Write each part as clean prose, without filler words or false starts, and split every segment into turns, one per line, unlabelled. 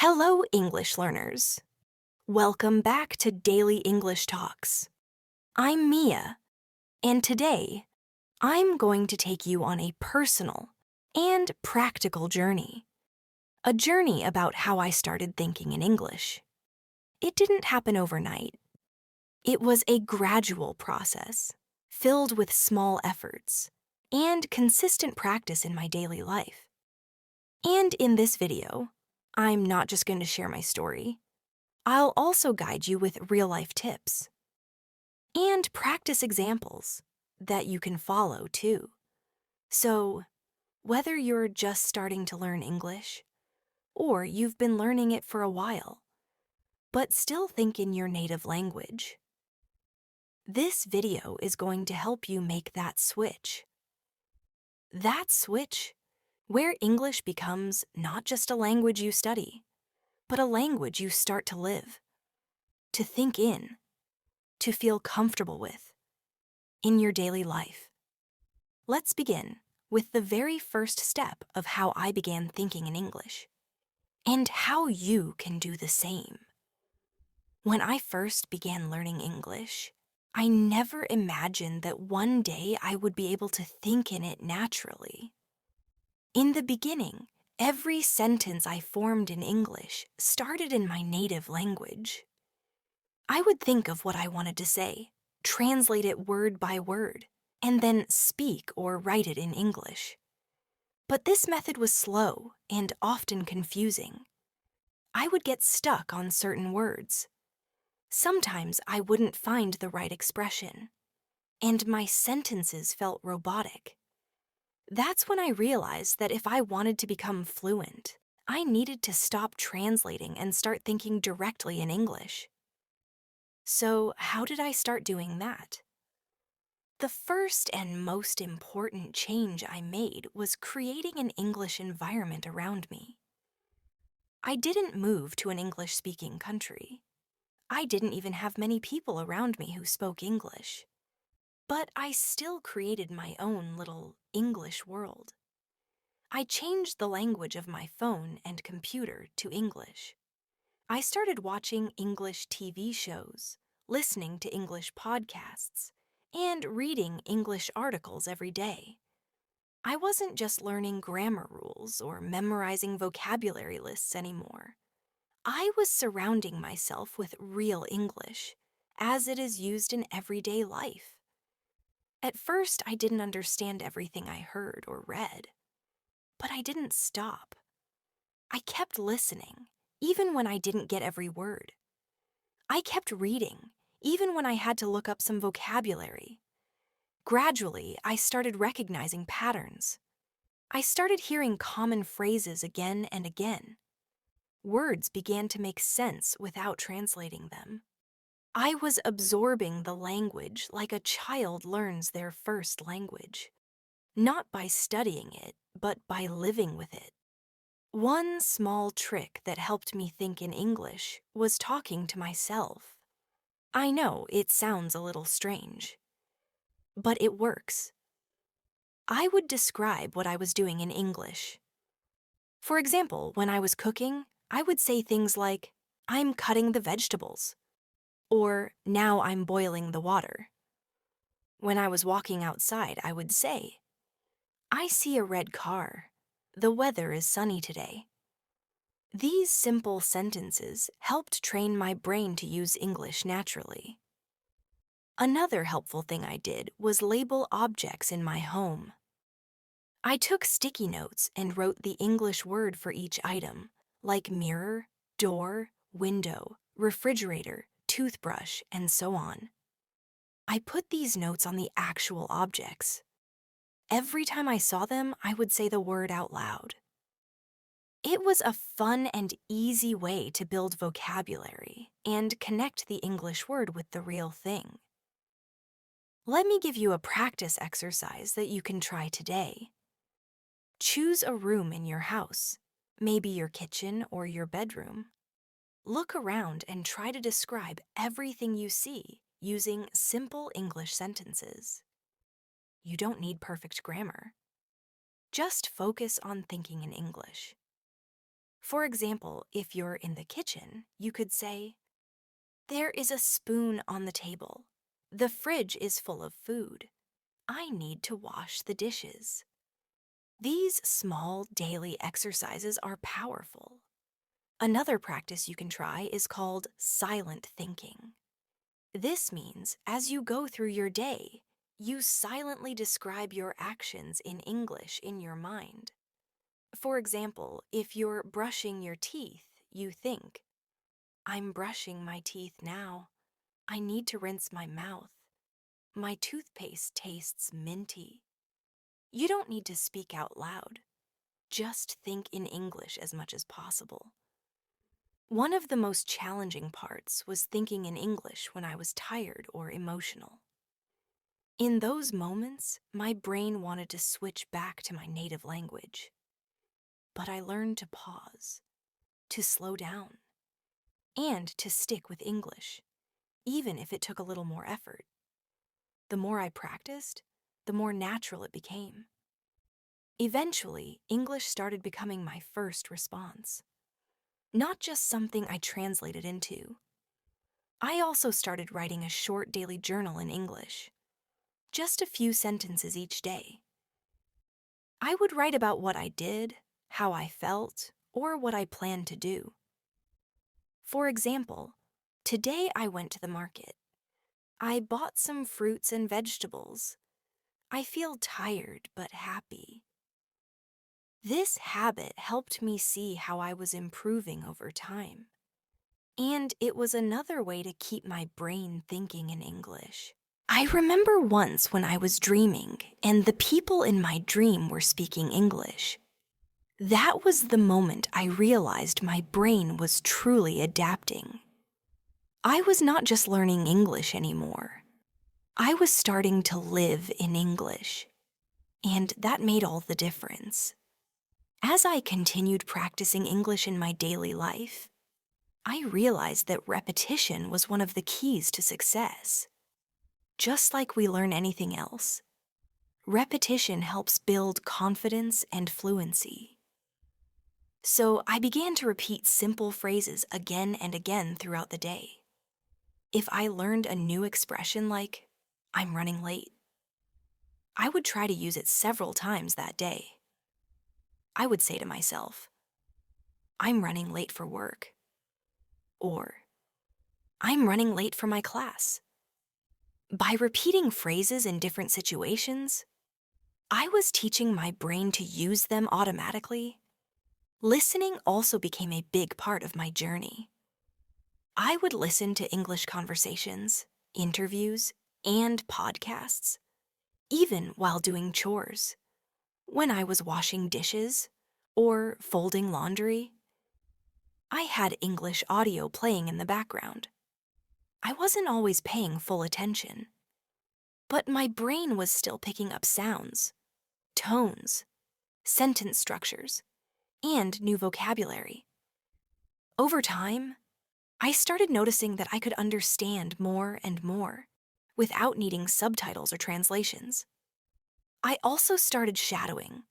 Hello, English learners. Welcome back to Daily English Talks. I'm Mia, and today I'm going to take you on a personal and practical journey. A journey about how I started thinking in English. It didn't happen overnight. It was a gradual process, filled with small efforts and consistent practice in my daily life. And in this video, I'm not just going to share my story. I'll also guide you with real-life tips and practice examples that you can follow too. So, whether you're just starting to learn English or you've been learning it for a while, but still think in your native language, this video is going to help you make that switch. That switch where English becomes not just a language you study, but a language you start to live, to think in, to feel comfortable with in your daily life. Let's begin with the very first step of how I began thinking in English and how you can do the same. When I first began learning English, I never imagined that one day I would be able to think in it naturally. In the beginning, every sentence I formed in English started in my native language. I would think of what I wanted to say, translate it word by word, and then speak or write it in English. But this method was slow and often confusing. I would get stuck on certain words. Sometimes I wouldn't find the right expression, and my sentences felt robotic. That's when I realized that if I wanted to become fluent, I needed to stop translating and start thinking directly in English. So, how did I start doing that? The first and most important change I made was creating an English environment around me. I didn't move to an English-speaking country. I didn't even have many people around me who spoke English. But I still created my own little English world. I changed the language of my phone and computer to English. I started watching English TV shows, listening to English podcasts, and reading English articles every day. I wasn't just learning grammar rules or memorizing vocabulary lists anymore. I was surrounding myself with real English, as it is used in everyday life. At first, I didn't understand everything I heard or read, but I didn't stop. I kept listening, even when I didn't get every word. I kept reading, even when I had to look up some vocabulary. Gradually, I started recognizing patterns. I started hearing common phrases again and again. Words began to make sense without translating them. I was absorbing the language like a child learns their first language, not by studying it, but by living with it. One small trick that helped me think in English was talking to myself. I know it sounds a little strange, but it works. I would describe what I was doing in English. For example, when I was cooking, I would say things like, "I'm cutting the vegetables," or "Now I'm boiling the water." When I was walking outside, I would say, "I see a red car. The weather is sunny today." These simple sentences helped train my brain to use English naturally. Another helpful thing I did was label objects in my home. I took sticky notes and wrote the English word for each item, like mirror, door, window, refrigerator, toothbrush, and so on. I put these notes on the actual objects. Every time I saw them, I would say the word out loud. It was a fun and easy way to build vocabulary and connect the English word with the real thing. Let me give you a practice exercise that you can try today. Choose a room in your house, maybe your kitchen or your bedroom. Look around and try to describe everything you see using simple English sentences. You don't need perfect grammar. Just focus on thinking in English. For example, if you're in the kitchen, you could say, "There is a spoon on the table. The fridge is full of food. I need to wash the dishes." These small daily exercises are powerful. Another practice you can try is called silent thinking. This means as you go through your day, you silently describe your actions in English in your mind. For example, if you're brushing your teeth, you think, "I'm brushing my teeth now. I need to rinse my mouth. My toothpaste tastes minty." You don't need to speak out loud. Just think in English as much as possible. One of the most challenging parts was thinking in English when I was tired or emotional. In those moments, my brain wanted to switch back to my native language. But I learned to pause, to slow down, and to stick with English, even if it took a little more effort. The more I practiced, the more natural it became. Eventually, English started becoming my first response, not just something I translated into. I also started writing a short daily journal in English, just a few sentences each day. I would write about what I did, how I felt, or what I planned to do. For example, today I went to the market. I bought some fruits and vegetables. I feel tired but happy. This habit helped me see how I was improving over time. And it was another way to keep my brain thinking in English. I remember once when I was dreaming and the people in my dream were speaking English. That was the moment I realized my brain was truly adapting. I was not just learning English anymore. I was starting to live in English. And that made all the difference. As I continued practicing English in my daily life, I realized that repetition was one of the keys to success. Just like we learn anything else, repetition helps build confidence and fluency. So I began to repeat simple phrases again and again throughout the day. If I learned a new expression like, "I'm running late," I would try to use it several times that day. I would say to myself, "I'm running late for work," or "I'm running late for my class." By repeating phrases in different situations, I was teaching my brain to use them automatically. Listening also became a big part of my journey. I would listen to English conversations, interviews, and podcasts, even while doing chores. When I was washing dishes or folding laundry, I had English audio playing in the background. I wasn't always paying full attention, but my brain was still picking up sounds, tones, sentence structures, and new vocabulary. Over time, I started noticing that I could understand more and more without needing subtitles or translations. I also started shadowing.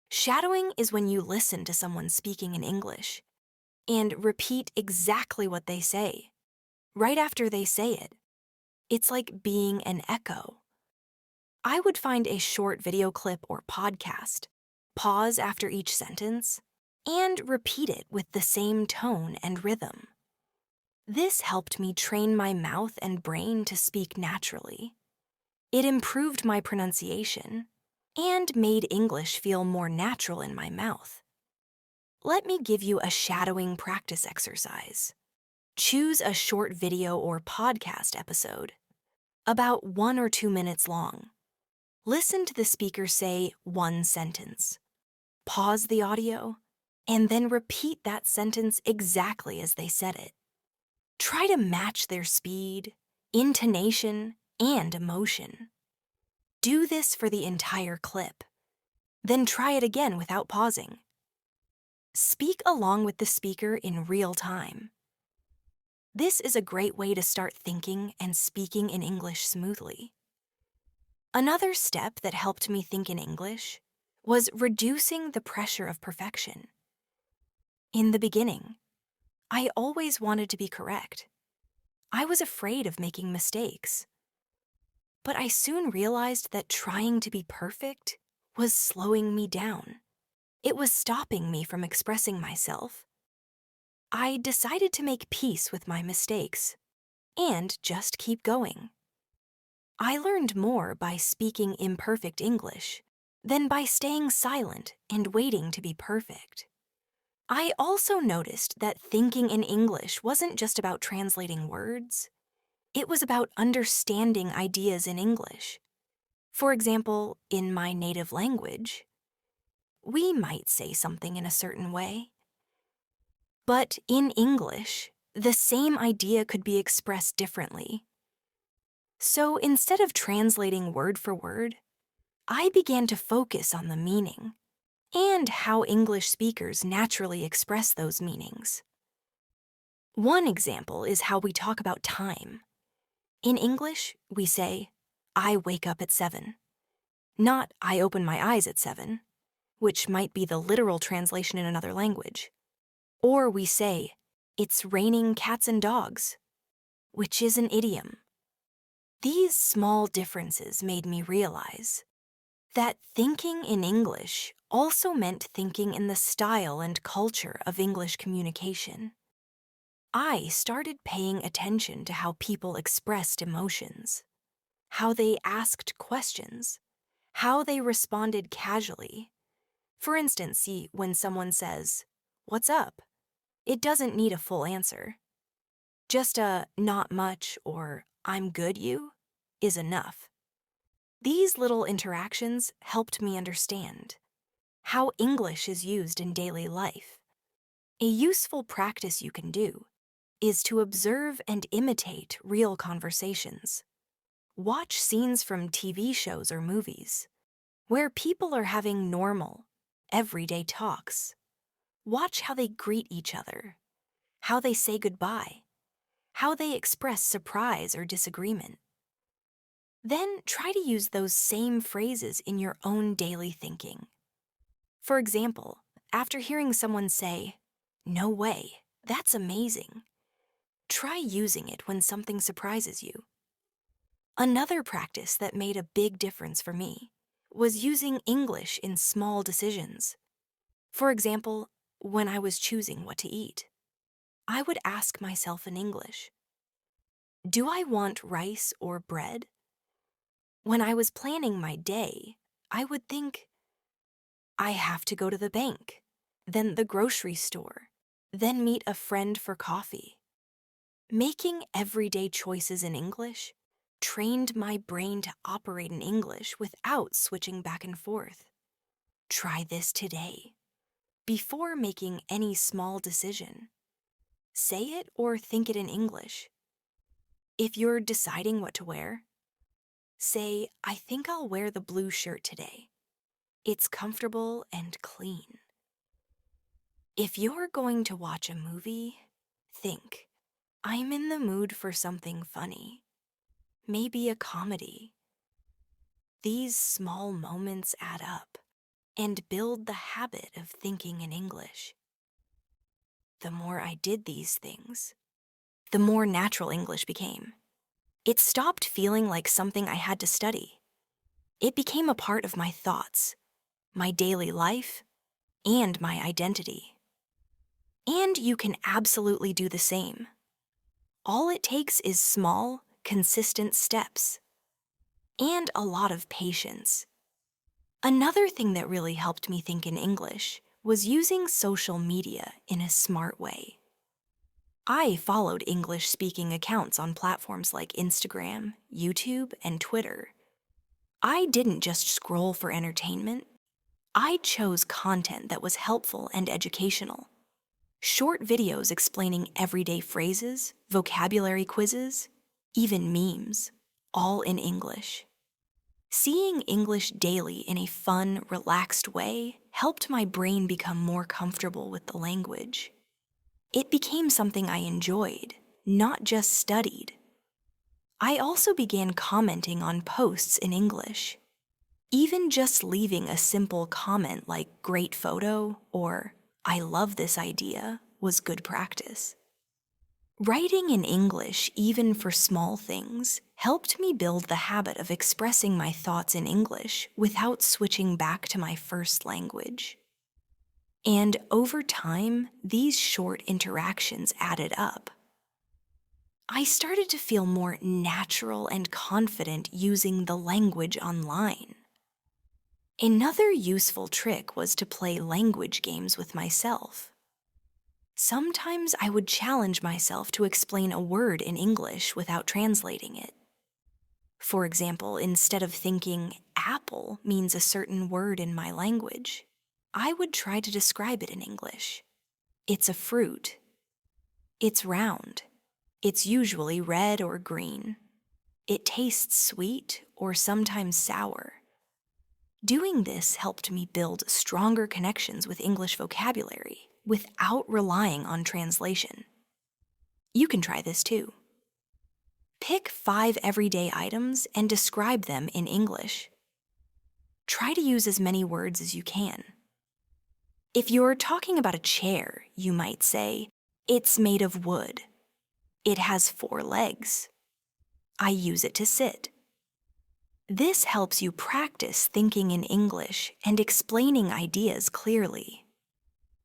Shadowing is when you listen to someone speaking in English and repeat exactly what they say, right after they say it. It's like being an echo. I would find a short video clip or podcast, pause after each sentence, and repeat it with the same tone and rhythm. This helped me train my mouth and brain to speak naturally. It improved my pronunciation and made English feel more natural in my mouth. Let me give you a shadowing practice exercise. Choose a short video or podcast episode, about 1 or 2 minutes long. Listen to the speaker say one sentence. Pause the audio, and then repeat that sentence exactly as they said it. Try to match their speed, intonation, and emotion. Do this for the entire clip. Then try it again without pausing. Speak along with the speaker in real time. This is a great way to start thinking and speaking in English smoothly. Another step that helped me think in English was reducing the pressure of perfection. In the beginning, I always wanted to be correct. I was afraid of making mistakes. But I soon realized that trying to be perfect was slowing me down. It was stopping me from expressing myself. I decided to make peace with my mistakes and just keep going. I learned more by speaking imperfect English than by staying silent and waiting to be perfect. I also noticed that thinking in English wasn't just about translating words. It was about understanding ideas in English. For example, in my native language, we might say something in a certain way. But in English, the same idea could be expressed differently. So instead of translating word for word, I began to focus on the meaning and how English speakers naturally express those meanings. One example is how we talk about time. In English, we say, I wake up at 7, not I open my eyes at 7, which might be the literal translation in another language. Or we say, it's raining cats and dogs, which is an idiom. These small differences made me realize that thinking in English also meant thinking in the style and culture of English communication. I started paying attention to how people expressed emotions, how they asked questions, how they responded casually. For instance, see, when someone says, "What's up?" it doesn't need a full answer. Just a "not much" or "I'm good, you" is enough. These little interactions helped me understand how English is used in daily life. A useful practice you can do is to observe and imitate real conversations. Watch scenes from TV shows or movies where people are having normal, everyday talks. Watch how they greet each other, how they say goodbye, how they express surprise or disagreement. Then try to use those same phrases in your own daily thinking. For example, after hearing someone say, "No way, that's amazing," try using it when something surprises you. Another practice that made a big difference for me was using English in small decisions. For example, when I was choosing what to eat, I would ask myself in English, do I want rice or bread? When I was planning my day, I would think, I have to go to the bank, then the grocery store, then meet a friend for coffee. Making everyday choices in English trained my brain to operate in English without switching back and forth. Try this today. Before making any small decision, say it or think it in English. If you're deciding what to wear, say, I think I'll wear the blue shirt today. It's comfortable and clean. If you're going to watch a movie, think, I'm in the mood for something funny. Maybe a comedy. These small moments add up and build the habit of thinking in English. The more I did these things, the more natural English became. It stopped feeling like something I had to study. It became a part of my thoughts, my daily life, and my identity. And you can absolutely do the same. All it takes is small, consistent steps and a lot of patience. Another thing that really helped me think in English was using social media in a smart way. I followed English-speaking accounts on platforms like Instagram, YouTube, and Twitter. I didn't just scroll for entertainment. I chose content that was helpful and educational. Short videos explaining everyday phrases, vocabulary quizzes, even memes, all in English. Seeing English daily in a fun, relaxed way helped my brain become more comfortable with the language. It became something I enjoyed, not just studied. I also began commenting on posts in English. Even just leaving a simple comment like "great photo" or I love this idea was good practice. Writing in English, even for small things, helped me build the habit of expressing my thoughts in English without switching back to my first language. And over time, these short interactions added up. I started to feel more natural and confident using the language online. Another useful trick was to play language games with myself. Sometimes I would challenge myself to explain a word in English without translating it. For example, instead of thinking apple means a certain word in my language, I would try to describe it in English. It's a fruit. It's round. It's usually red or green. It tastes sweet or sometimes sour. Doing this helped me build stronger connections with English vocabulary without relying on translation. You can try this too. Pick 5 everyday items and describe them in English. Try to use as many words as you can. If you're talking about a chair, you might say, "It's made of wood. It has 4 legs. I use it to sit." This helps you practice thinking in English and explaining ideas clearly.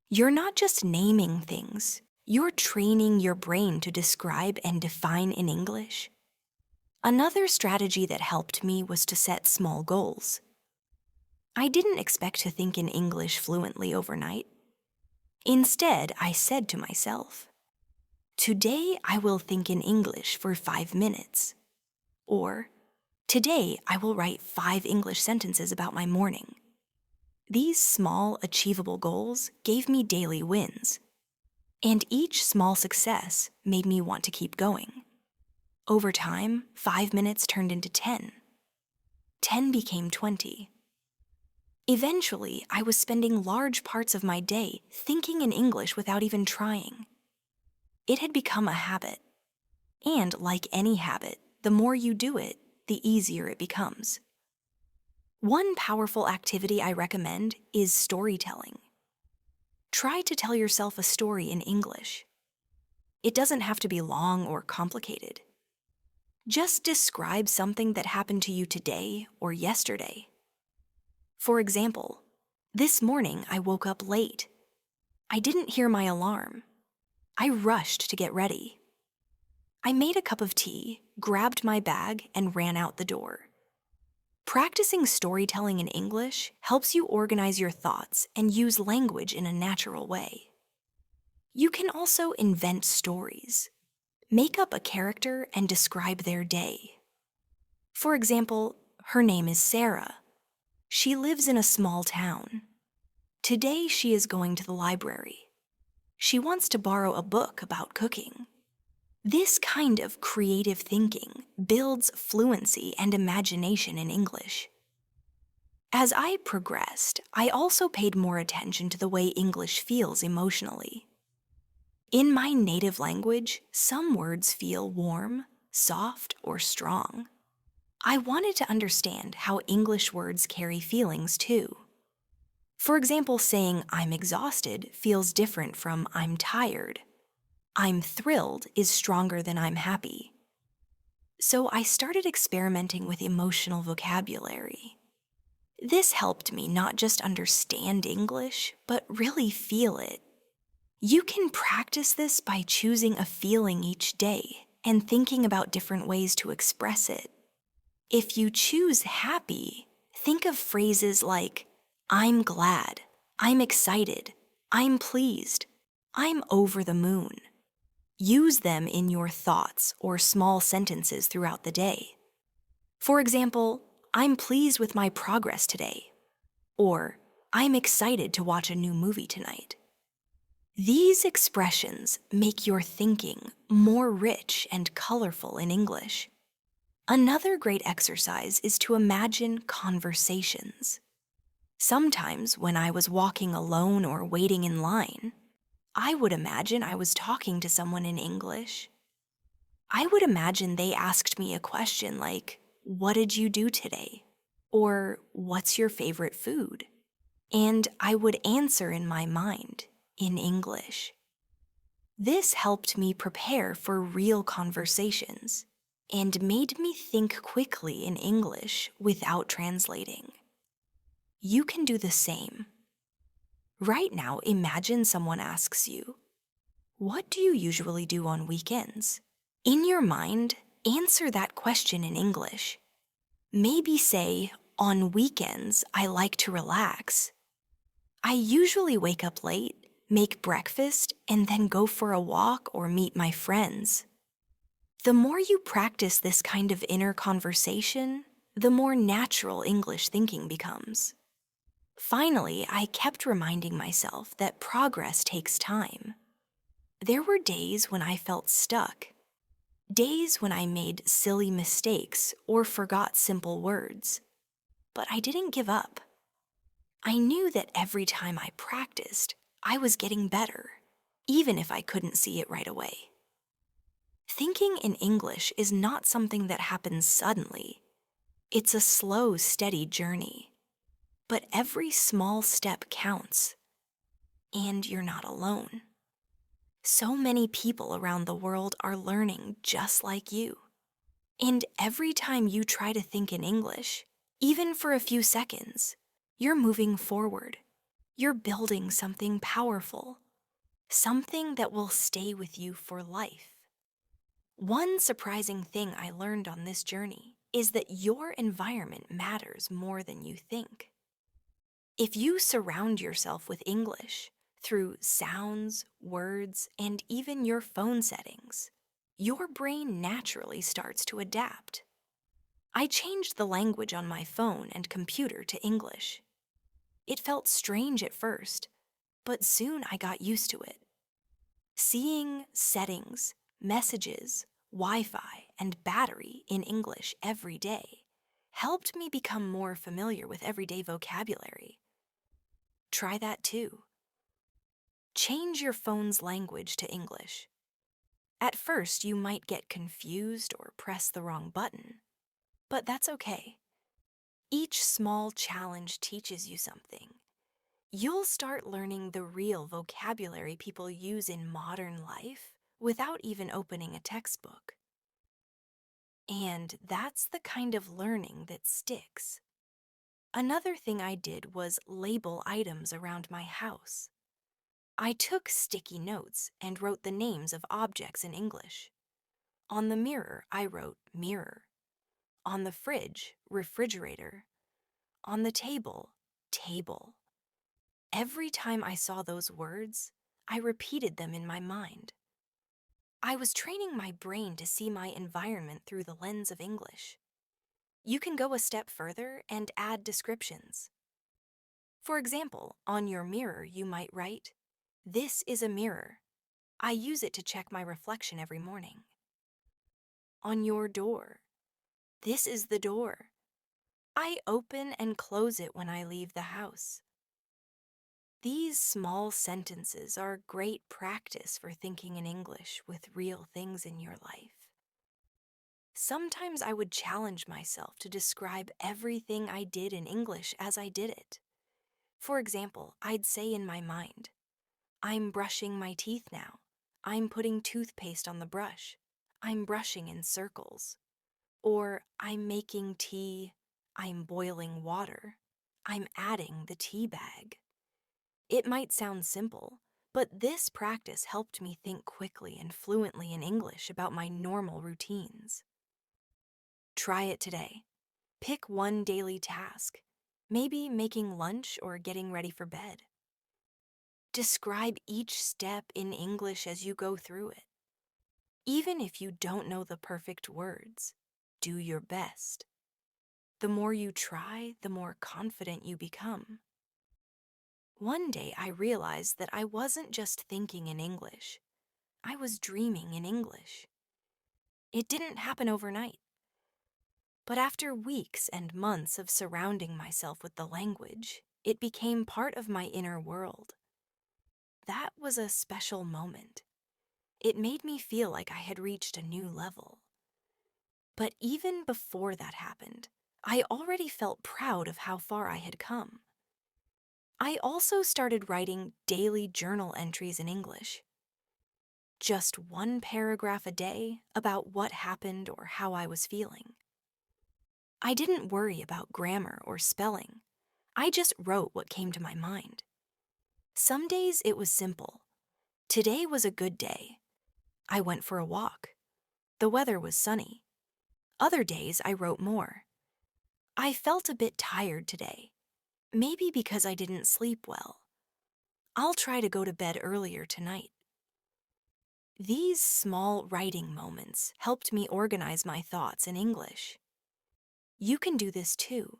You're not just naming things, you're training your brain to describe and define in English. Another strategy that helped me was to set small goals. I didn't expect to think in English fluently overnight. Instead, I said to myself, "Today I will think in English for 5 minutes." Or, "Today I will write 5 English sentences about my morning." These small, achievable goals gave me daily wins. And each small success made me want to keep going. Over time, 5 minutes turned into 10. 10 became 20. Eventually, I was spending large parts of my day thinking in English without even trying. It had become a habit. And like any habit, the more you do it, the easier it becomes. One powerful activity I recommend is storytelling. Try to tell yourself a story in English. It doesn't have to be long or complicated. Just describe something that happened to you today or yesterday. For example, this morning I woke up late. I didn't hear my alarm. I rushed to get ready. I made a cup of tea, grabbed my bag, and ran out the door. Practicing storytelling in English helps you organize your thoughts and use language in a natural way. You can also invent stories. Make up a character and describe their day. For example, her name is Sarah. She lives in a small town. Today she is going to the library. She wants to borrow a book about cooking. This kind of creative thinking builds fluency and imagination in English. As I progressed, I also paid more attention to the way English feels emotionally. In my native language, some words feel warm, soft, or strong. I wanted to understand how English words carry feelings too. For example, saying "I'm exhausted" feels different from "I'm tired." "I'm thrilled" is stronger than "I'm happy." So I started experimenting with emotional vocabulary. This helped me not just understand English, but really feel it. You can practice this by choosing a feeling each day and thinking about different ways to express it. If you choose happy, think of phrases like, "I'm glad," "I'm excited," "I'm pleased," "I'm over the moon." Use them in your thoughts or small sentences throughout the day. For example, "I'm pleased with my progress today," or "I'm excited to watch a new movie tonight." These expressions make your thinking more rich and colorful in English. Another great exercise is to imagine conversations. Sometimes when I was walking alone or waiting in line, I would imagine I was talking to someone in English. I would imagine they asked me a question like, "What did you do today?" Or, "What's your favorite food?" And I would answer in my mind. in English. This helped me prepare for real conversations and made me think quickly in English without translating. You can do the same. Right now, imagine someone asks you, "What do you usually do on weekends?" In your mind, answer that question in English. Maybe say, "On weekends, I like to relax. I usually wake up late, make breakfast, and then go for a walk or meet my friends." The more you practice this kind of inner conversation, the more natural English thinking becomes. Finally, I kept reminding myself that progress takes time. There were days when I felt stuck, days when I made silly mistakes or forgot simple words. But I didn't give up. I knew that every time I practiced, I was getting better, even if I couldn't see it right away. Thinking in English is not something that happens suddenly. It's a slow, steady journey. But every small step counts. And you're not alone. So many people around the world are learning just like you. And every time you try to think in English, even for a few seconds, you're moving forward. You're building something powerful, something that will stay with you for life. One surprising thing I learned on this journey is that your environment matters more than you think. If you surround yourself with English through sounds, words, and even your phone settings, your brain naturally starts to adapt. I changed the language on my phone and computer to English. It felt strange at first, but soon I got used to it. Seeing settings, messages, Wi-Fi, and battery in English every day helped me become more familiar with everyday vocabulary. Try that too. Change your phone's language to English. At first, you might get confused or press the wrong button, but that's okay. Each small challenge teaches you something. You'll start learning the real vocabulary people use in modern life without even opening a textbook. And that's the kind of learning that sticks. Another thing I did was label items around my house. I took sticky notes and wrote the names of objects in English. On the mirror, I wrote mirror. On the fridge, refrigerator. On the table, table. Every time I saw those words, I repeated them in my mind. I was training my brain to see my environment through the lens of English. You can go a step further and add descriptions. For example, on your mirror, you might write, "This is a mirror. I use it to check my reflection every morning." On your door, "This is the door. I open and close it when I leave the house." These small sentences are great practice for thinking in English with real things in your life. Sometimes I would challenge myself to describe everything I did in English as I did it. For example, I'd say in my mind, "I'm brushing my teeth now. I'm putting toothpaste on the brush. I'm brushing in circles." Or, "I'm making tea. I'm boiling water. I'm adding the tea bag." It might sound simple, but this practice helped me think quickly and fluently in English about my normal routines. Try it today. Pick one daily task, maybe making lunch or getting ready for bed. Describe each step in English as you go through it. Even if you don't know the perfect words, do your best. The more you try, the more confident you become. One day I realized that I wasn't just thinking in English. I was dreaming in English. It didn't happen overnight. But after weeks and months of surrounding myself with the language, it became part of my inner world. That was a special moment. It made me feel like I had reached a new level. But even before that happened, I already felt proud of how far I had come. I also started writing daily journal entries in English. Just one paragraph a day about what happened or how I was feeling. I didn't worry about grammar or spelling. I just wrote what came to my mind. Some days it was simple. Today was a good day. I went for a walk. The weather was sunny. Other days I wrote more. I felt a bit tired today, maybe because I didn't sleep well. I'll try to go to bed earlier tonight. These small writing moments helped me organize my thoughts in English. You can do this too.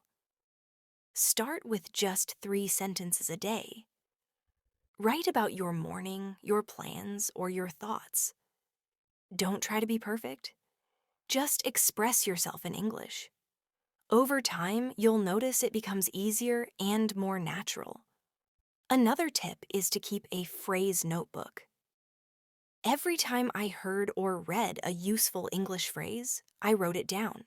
Start with just 3 sentences a day. Write about your morning, your plans, or your thoughts. Don't try to be perfect. Just express yourself in English. Over time, you'll notice it becomes easier and more natural. Another tip is to keep a phrase notebook. Every time I heard or read a useful English phrase, I wrote it down.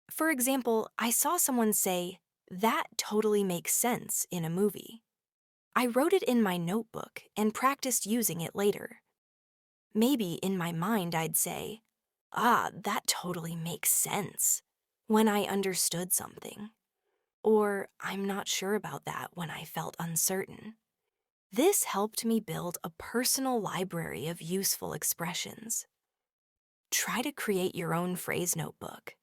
For example, I saw someone say, "That totally makes sense" in a movie. I wrote it in my notebook and practiced using it later. Maybe in my mind I'd say, "That totally makes sense," when I understood something. Or, "I'm not sure about that," when I felt uncertain. This helped me build a personal library of useful expressions. Try to create your own phrase notebook.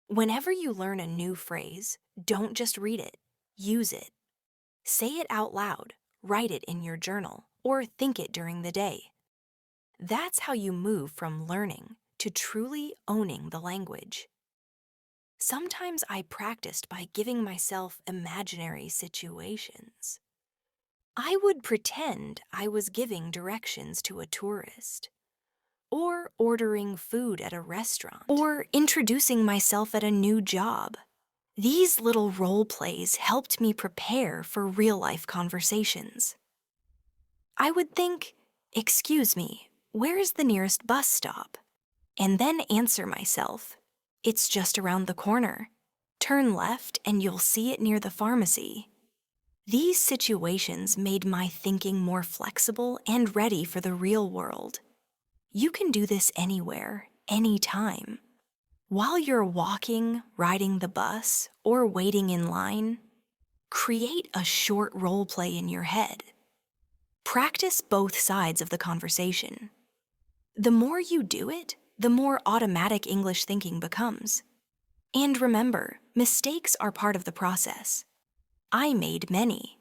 Whenever you learn a new phrase, don't just read it, use it. Say it out loud, write it in your journal, or think it during the day. That's how you move from learning to truly owning the language. Sometimes I practiced by giving myself imaginary situations. I would pretend I was giving directions to a tourist, or ordering food at a restaurant, or introducing myself at a new job. These little role plays helped me prepare for real-life conversations. I would think, "Excuse me, where is the nearest bus stop?" And then answer myself, "It's just around the corner. Turn left and you'll see it near the pharmacy." These situations made my thinking more flexible and ready for the real world. You can do this anywhere, anytime. While you're walking, riding the bus, or waiting in line, create a short role play in your head. Practice both sides of the conversation. The more you do it, the more automatic English thinking becomes. And remember, mistakes are part of the process. I made many.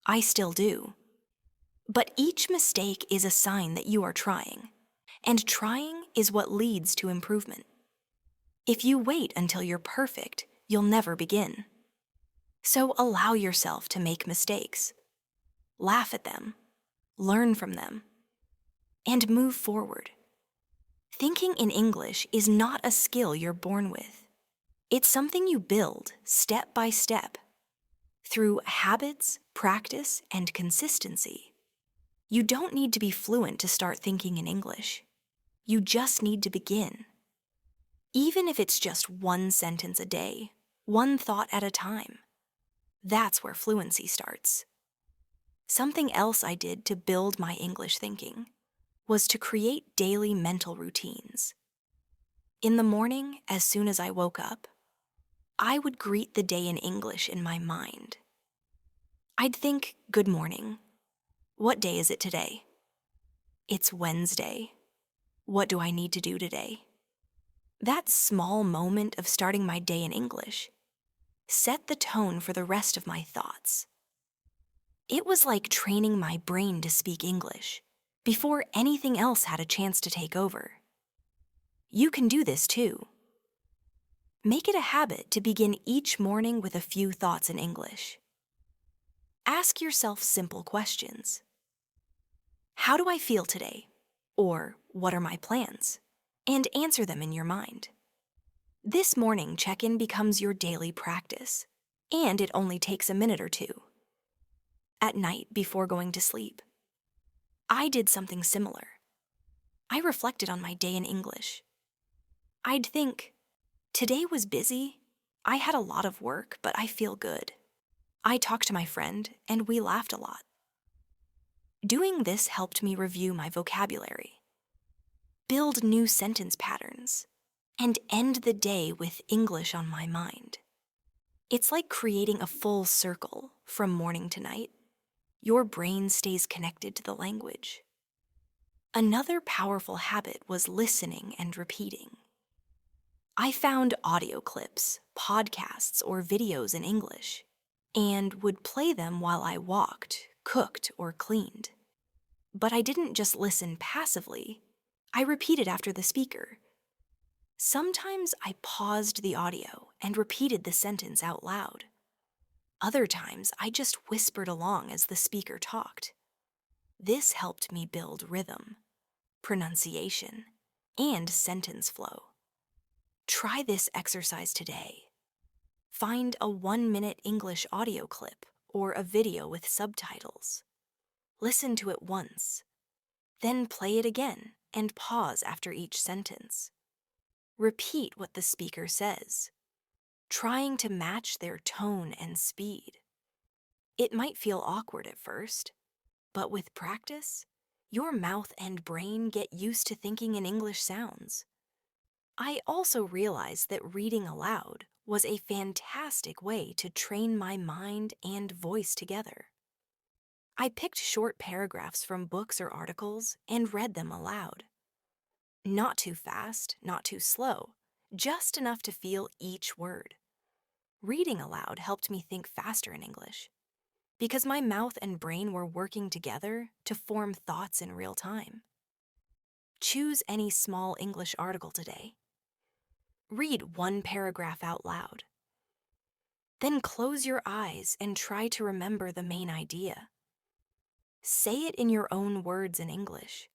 I still do. But each mistake is a sign that you are trying. And trying is what leads to improvement. If you wait until you're perfect, you'll never begin. So allow yourself to make mistakes. Laugh at them. Learn from them. And move forward. Thinking in English is not a skill you're born with. It's something you build step by step through habits, practice, and consistency. You don't need to be fluent to start thinking in English. You just need to begin. Even if it's just 1 sentence a day, 1 thought at a time. That's where fluency starts. Something else I did to build my English thinking was to create daily mental routines. In the morning, as soon as I woke up, I would greet the day in English in my mind. I'd think, "Good morning. What day is it today?" "It's Wednesday. What do I need to do today?" That small moment of starting my day in English set the tone for the rest of my thoughts. It was like training my brain to speak English before anything else had a chance to take over. You can do this too. Make it a habit to begin each morning with a few thoughts in English. Ask yourself simple questions. How do I feel today? Or what are my plans? And answer them in your mind. This morning check-in becomes your daily practice, and it only takes a minute or two. At night before going to sleep, I did something similar. I reflected on my day in English. I'd think, "Today was busy. I had a lot of work, but I feel good. I talked to my friend, and we laughed a lot. Doing this helped me review my vocabulary, build new sentence patterns, and end the day with English on my mind. It's like creating a full circle from morning to night. Your brain stays connected to the language. Another powerful habit was listening and repeating. I found audio clips, podcasts, or videos in English, and would play them while I walked, cooked, or cleaned. But I didn't just listen passively. I repeated after the speaker. Sometimes I paused the audio and repeated the sentence out loud. Other times I just whispered along as the speaker talked. This helped me build rhythm, pronunciation, and sentence flow. Try this exercise today. Find a 1-minute English audio clip or a video with subtitles. Listen to it once, then play it again and pause after each sentence. Repeat what the speaker says, trying to match their tone and speed. It might feel awkward at first, but with practice, your mouth and brain get used to thinking in English sounds. I also realized that reading aloud was a fantastic way to train my mind and voice together. I picked short paragraphs from books or articles and read them aloud. Not too fast, not too slow, just enough to feel each word. Reading aloud helped me think faster in English, because my mouth and brain were working together to form thoughts in real time. Choose any small English article today. Read one paragraph out loud. Then close your eyes and try to remember the main idea. Say it in your own words in English.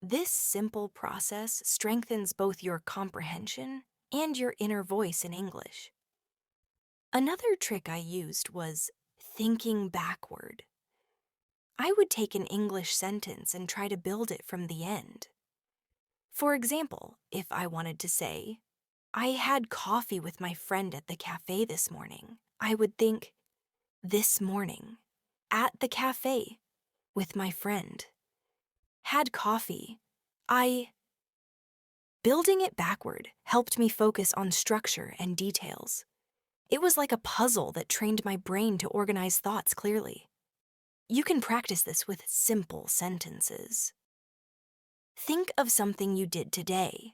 This simple process strengthens both your comprehension and your inner voice in English. Another trick I used was thinking backward. I would take an English sentence and try to build it from the end. For example, if I wanted to say, I had coffee with my friend at the cafe this morning, I would think, this morning, at the cafe, with my friend. Had coffee. Building it backward helped me focus on structure and details. It was like a puzzle that trained my brain to organize thoughts clearly. You can practice this with simple sentences. Think of something you did today.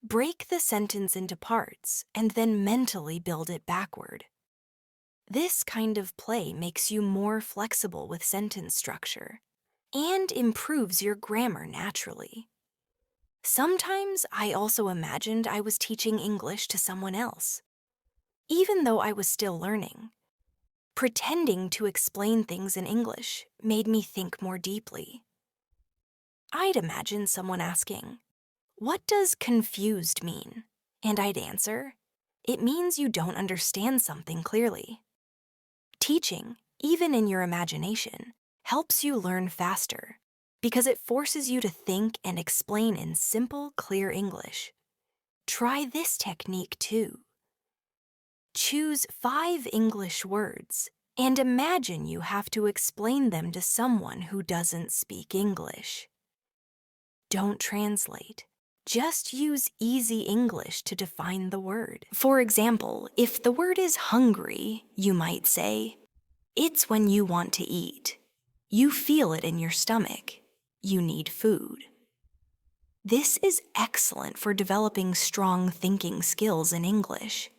Break the sentence into parts and then mentally build it backward. This kind of play makes you more flexible with sentence structure and improves your grammar naturally. Sometimes I also imagined I was teaching English to someone else, even though I was still learning. Pretending to explain things in English made me think more deeply. I'd imagine someone asking, "What does confused mean?" And I'd answer, "It means you don't understand something clearly." Teaching, even in your imagination, helps you learn faster because it forces you to think and explain in simple, clear English. Try this technique too. Choose 5 English words and imagine you have to explain them to someone who doesn't speak English. Don't translate. Just use easy English to define the word. For example, if the word is hungry, you might say, it's when you want to eat. You feel it in your stomach. You need food. This is excellent for developing strong thinking skills in English.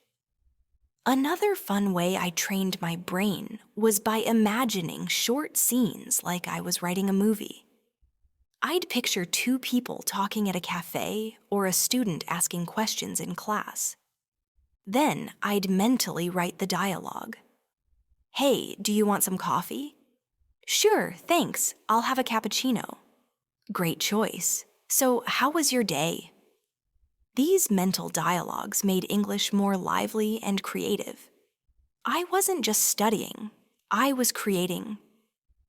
Another fun way I trained my brain was by imagining short scenes like I was writing a movie. I'd picture 2 people talking at a cafe or a student asking questions in class. Then I'd mentally write the dialogue. Hey, do you want some coffee? Sure, thanks. I'll have a cappuccino. Great choice. So, how was your day? These mental dialogues made English more lively and creative. I wasn't just studying, I was creating.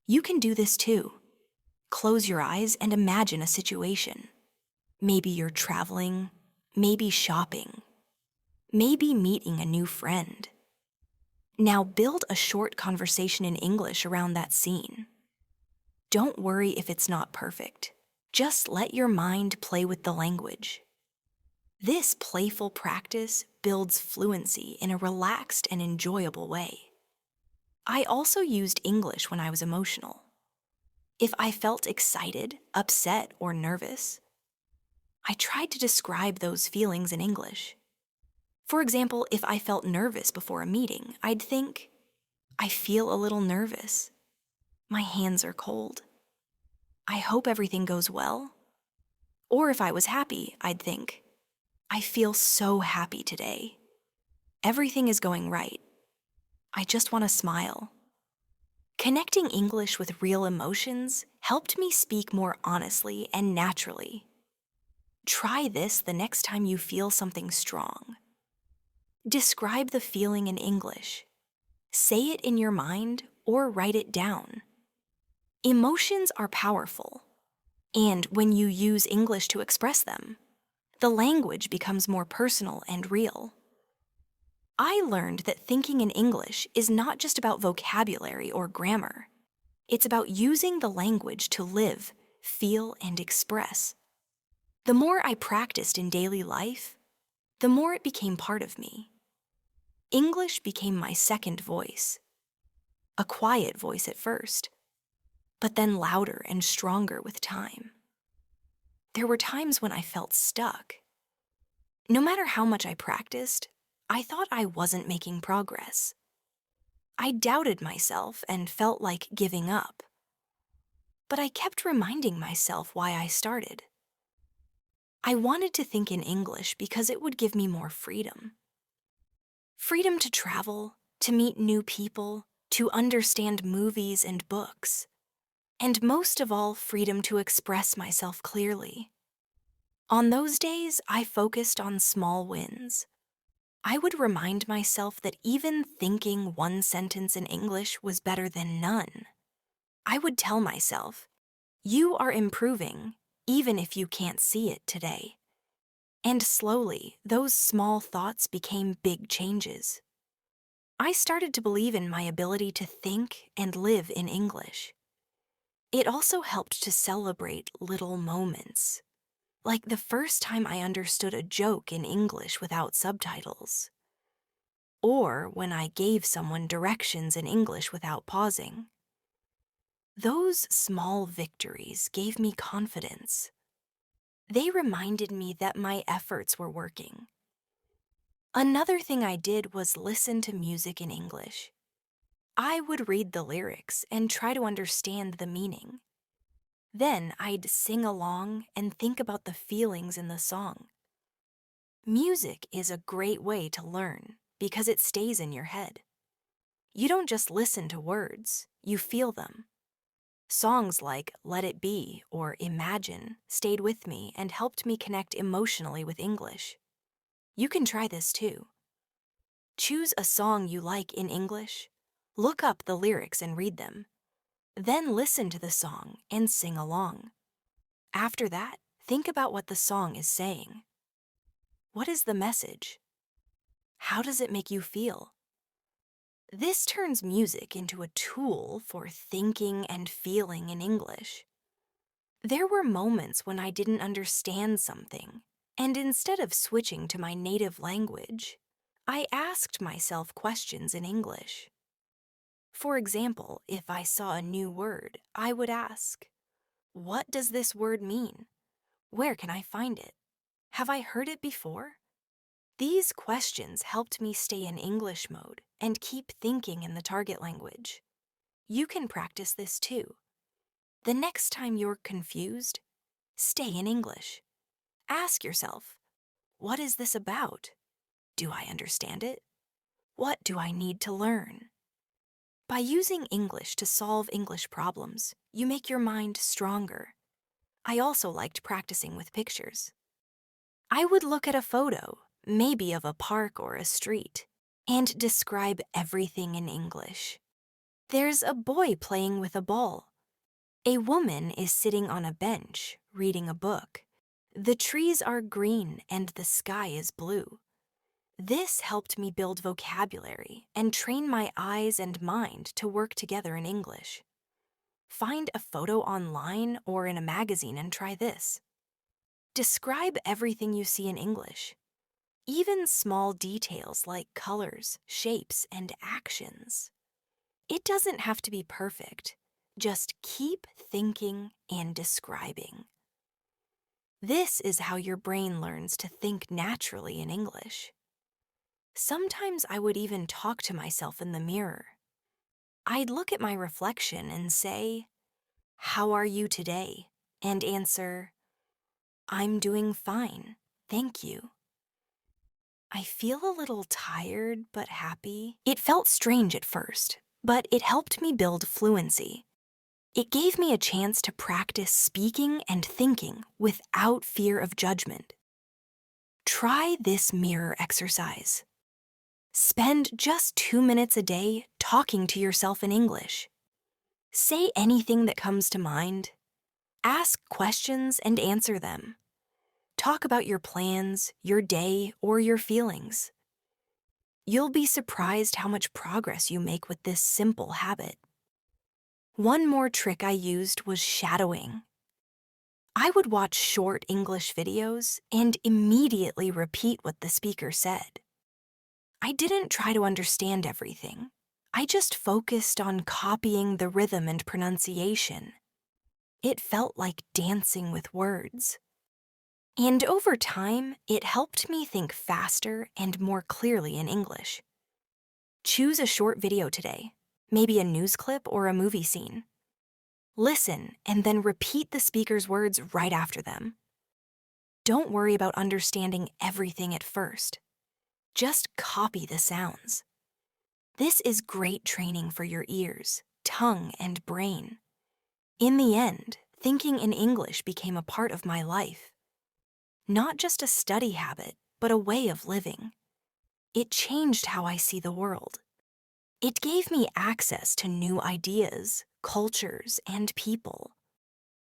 You can do this too. Close your eyes and imagine a situation. Maybe you're traveling, maybe shopping, maybe meeting a new friend. Now build a short conversation in English around that scene. Don't worry if it's not perfect. Just let your mind play with the language. This playful practice builds fluency in a relaxed and enjoyable way. I also used English when I was emotional. If I felt excited, upset, or nervous, I tried to describe those feelings in English. For example, if I felt nervous before a meeting, I'd think, I feel a little nervous. My hands are cold. I hope everything goes well. Or if I was happy, I'd think, I feel so happy today. Everything is going right. I just want to smile. Connecting English with real emotions helped me speak more honestly and naturally. Try this the next time you feel something strong. Describe the feeling in English. Say it in your mind or write it down. Emotions are powerful, and when you use English to express them, the language becomes more personal and real. I learned that thinking in English is not just about vocabulary or grammar. It's about using the language to live, feel, and express. The more I practiced in daily life, the more it became part of me. English became my second voice. A quiet voice at first, but then louder and stronger with time. There were times when I felt stuck. No matter how much I practiced, I thought I wasn't making progress. I doubted myself and felt like giving up. But I kept reminding myself why I started. I wanted to think in English because it would give me more freedom. Freedom to travel, to meet new people, to understand movies and books. And most of all, freedom to express myself clearly. On those days, I focused on small wins. I would remind myself that even thinking one sentence in English was better than none. I would tell myself, you are improving, even if you can't see it today. And slowly, those small thoughts became big changes. I started to believe in my ability to think and live in English. It also helped to celebrate little moments, like the first time I understood a joke in English without subtitles, or when I gave someone directions in English without pausing. Those small victories gave me confidence. They reminded me that my efforts were working. Another thing I did was listen to music in English. I would read the lyrics and try to understand the meaning. Then I'd sing along and think about the feelings in the song. Music is a great way to learn because it stays in your head. You don't just listen to words, you feel them. Songs like Let It Be or Imagine stayed with me and helped me connect emotionally with English. You can try this too. Choose a song you like in English, look up the lyrics and read them. Then listen to the song and sing along. After that, think about what the song is saying. What is the message? How does it make you feel? This turns music into a tool for thinking and feeling in English. There were moments when I didn't understand something, and instead of switching to my native language, I asked myself questions in English. For example, if I saw a new word, I would ask, what does this word mean? Where can I find it? Have I heard it before? These questions helped me stay in English mode and keep thinking in the target language. You can practice this too. The next time you're confused, stay in English. Ask yourself, what is this about? Do I understand it? What do I need to learn? By using English to solve English problems, you make your mind stronger. I also liked practicing with pictures. I would look at a photo, maybe of a park or a street, and describe everything in English. There's a boy playing with a ball. A woman is sitting on a bench, reading a book. The trees are green and the sky is blue. This helped me build vocabulary and train my eyes and mind to work together in English. Find a photo online or in a magazine and try this. Describe everything you see in English, even small details like colors, shapes, and actions. It doesn't have to be perfect. Just keep thinking and describing. This is how your brain learns to think naturally in English. Sometimes I would even talk to myself in the mirror. I'd look at my reflection and say, "How are you today?" and answer, "I'm doing fine, thank you." I feel a little tired but happy. It felt strange at first, but it helped me build fluency. It gave me a chance to practice speaking and thinking without fear of judgment. Try this mirror exercise. Spend just 2 minutes a day talking to yourself in English. Say anything that comes to mind. Ask questions and answer them. Talk about your plans, your day, or your feelings. You'll be surprised how much progress you make with this simple habit. One more trick I used was shadowing. I would watch short English videos and immediately repeat what the speaker said. I didn't try to understand everything. I just focused on copying the rhythm and pronunciation. It felt like dancing with words. And over time, it helped me think faster and more clearly in English. Choose a short video today, maybe a news clip or a movie scene. Listen and then repeat the speaker's words right after them. Don't worry about understanding everything at first. Just copy the sounds. This is great training for your ears, tongue, and brain. In the end, thinking in English became a part of my life. Not just a study habit, but a way of living. It changed how I see the world. It gave me access to new ideas, cultures, and people.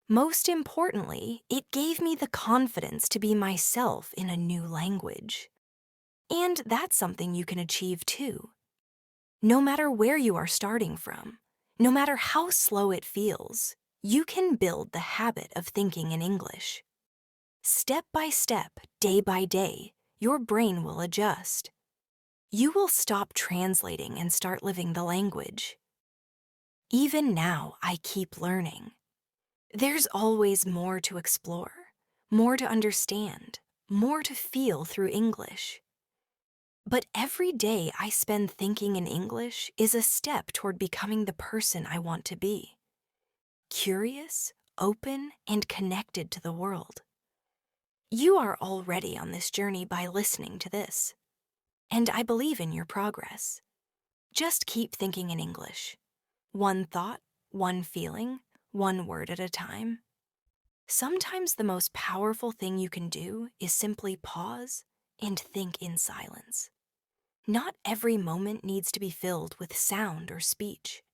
Most importantly, it gave me the confidence to be myself in a new language. And that's something you can achieve too. No matter where you are starting from, no matter how slow it feels, you can build the habit of thinking in English. Step by step, day by day, your brain will adjust. You will stop translating and start living the language. Even now, I keep learning. There's always more to explore, more to understand, more to feel through English. But every day I spend thinking in English is a step toward becoming the person I want to be. Curious, open, and connected to the world. You are already on this journey by listening to this. And I believe in your progress. Just keep thinking in English. One thought, one feeling, one word at a time. Sometimes the most powerful thing you can do is simply pause and think in silence. Not every moment needs to be filled with sound or speech.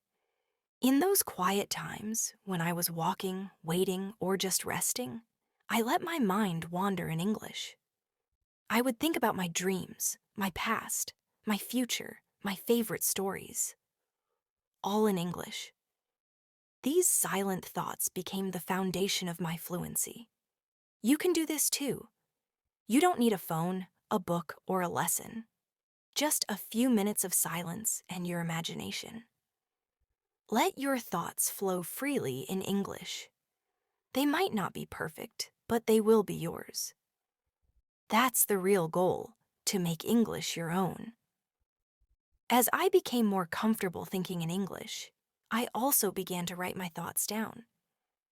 In those quiet times, when I was walking, waiting, or just resting, I let my mind wander in English. I would think about my dreams, my past, my future, my favorite stories. All in English. These silent thoughts became the foundation of my fluency. You can do this too. You don't need a phone, a book, or a lesson. Just a few minutes of silence and your imagination. Let your thoughts flow freely in English. They might not be perfect, but they will be yours. That's the real goal, to make English your own. As I became more comfortable thinking in English, I also began to write my thoughts down.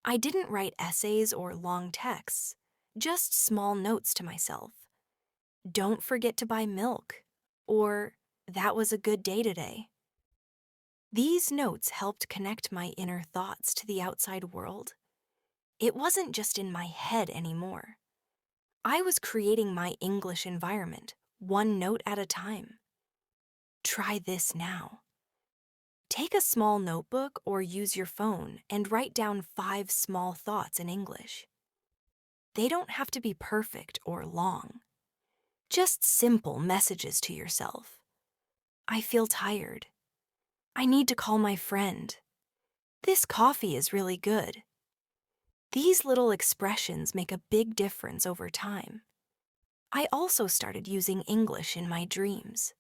I didn't write essays or long texts, just small notes to myself. Don't forget to buy milk, or that was a good day today. These notes helped connect my inner thoughts to the outside world. It wasn't just in my head anymore. I was creating my English environment, one note at a time. Try this now. Take a small notebook or use your phone and write down 5 small thoughts in English. They don't have to be perfect or long. Just simple messages to yourself. I feel tired. I need to call my friend. This coffee is really good. These little expressions make a big difference over time. I also started using English in my dreams.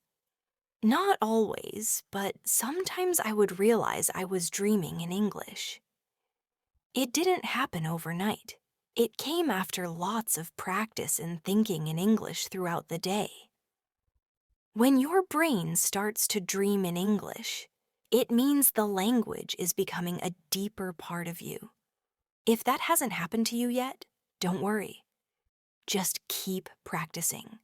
Not always, but sometimes I would realize I was dreaming in English. It didn't happen overnight. It came after lots of practice and thinking in English throughout the day. When your brain starts to dream in English, it means the language is becoming a deeper part of you. If that hasn't happened to you yet, don't worry. Just keep practicing.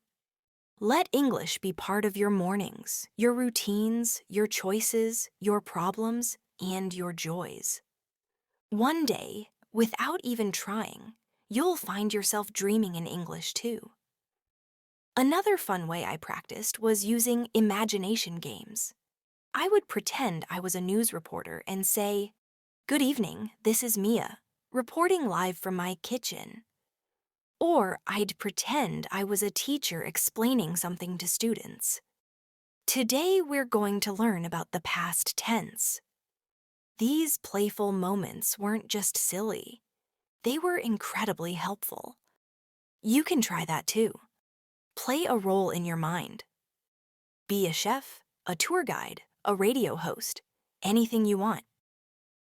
Let English be part of your mornings, your routines, your choices, your problems, and your joys. One day, without even trying, you'll find yourself dreaming in English too. Another fun way I practiced was using imagination games. I would pretend I was a news reporter and say, "Good evening, this is Mia, reporting live from my kitchen." Or I'd pretend I was a teacher explaining something to students. Today we're going to learn about the past tense. These playful moments weren't just silly. They were incredibly helpful. You can try that too. Play a role in your mind. Be a chef, a tour guide, a radio host, anything you want.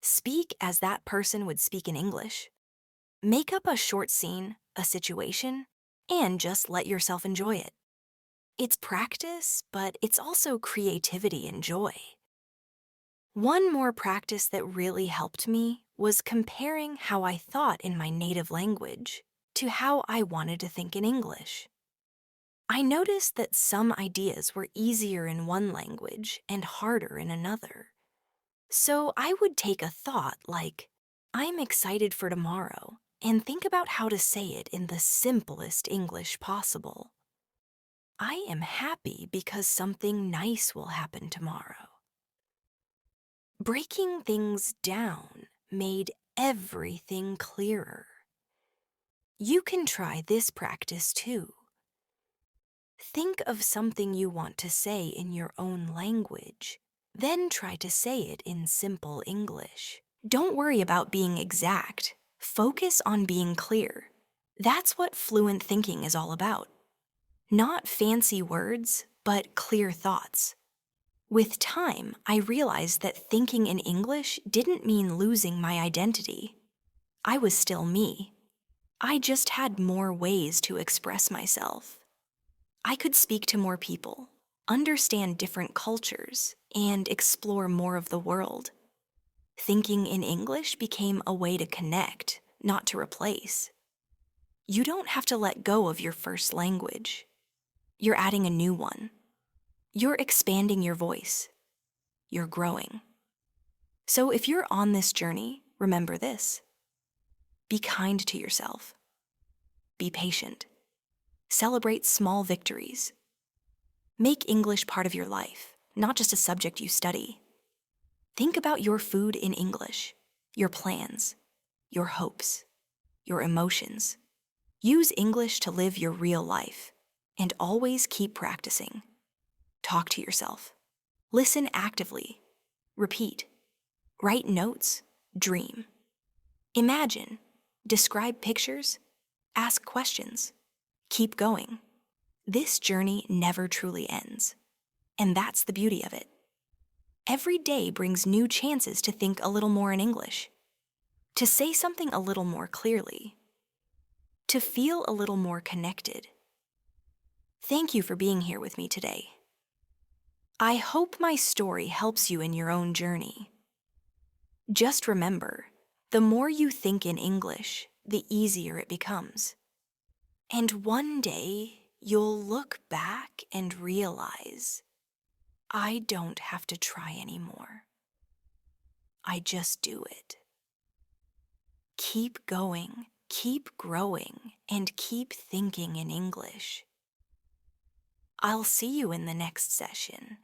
Speak as that person would speak in English. Make up a short scene, a situation, and just let yourself enjoy it. It's practice, but it's also creativity and joy. One more practice that really helped me was comparing how I thought in my native language to how I wanted to think in English. I noticed that some ideas were easier in one language and harder in another. So I would take a thought like, "I'm excited for tomorrow," and think about how to say it in the simplest English possible. "I am happy because something nice will happen tomorrow." Breaking things down made everything clearer. You can try this practice too. Think of something you want to say in your own language, then try to say it in simple English. Don't worry about being exact. Focus on being clear. That's what fluent thinking is all about. Not fancy words, but clear thoughts. With time, I realized that thinking in English didn't mean losing my identity. I was still me. I just had more ways to express myself. I could speak to more people, understand different cultures, and explore more of the world. Thinking in English became a way to connect, not to replace. You don't have to let go of your first language. You're adding a new one. You're expanding your voice. You're growing. So if you're on this journey, remember this. Be kind to yourself. Be patient. Celebrate small victories. Make English part of your life, not just a subject you study. Think about your food in English, your plans, your hopes, your emotions. Use English to live your real life, and always keep practicing. Talk to yourself. Listen actively. Repeat. Write notes. Dream. Imagine. Describe pictures. Ask questions. Keep going. This journey never truly ends, and that's the beauty of it. Every day brings new chances to think a little more in English, to say something a little more clearly, to feel a little more connected. Thank you for being here with me today. I hope my story helps you in your own journey. Just remember, the more you think in English, the easier it becomes. And one day, you'll look back and realize, I don't have to try anymore. I just do it. Keep going, keep growing, and keep thinking in English. I'll see you in the next session.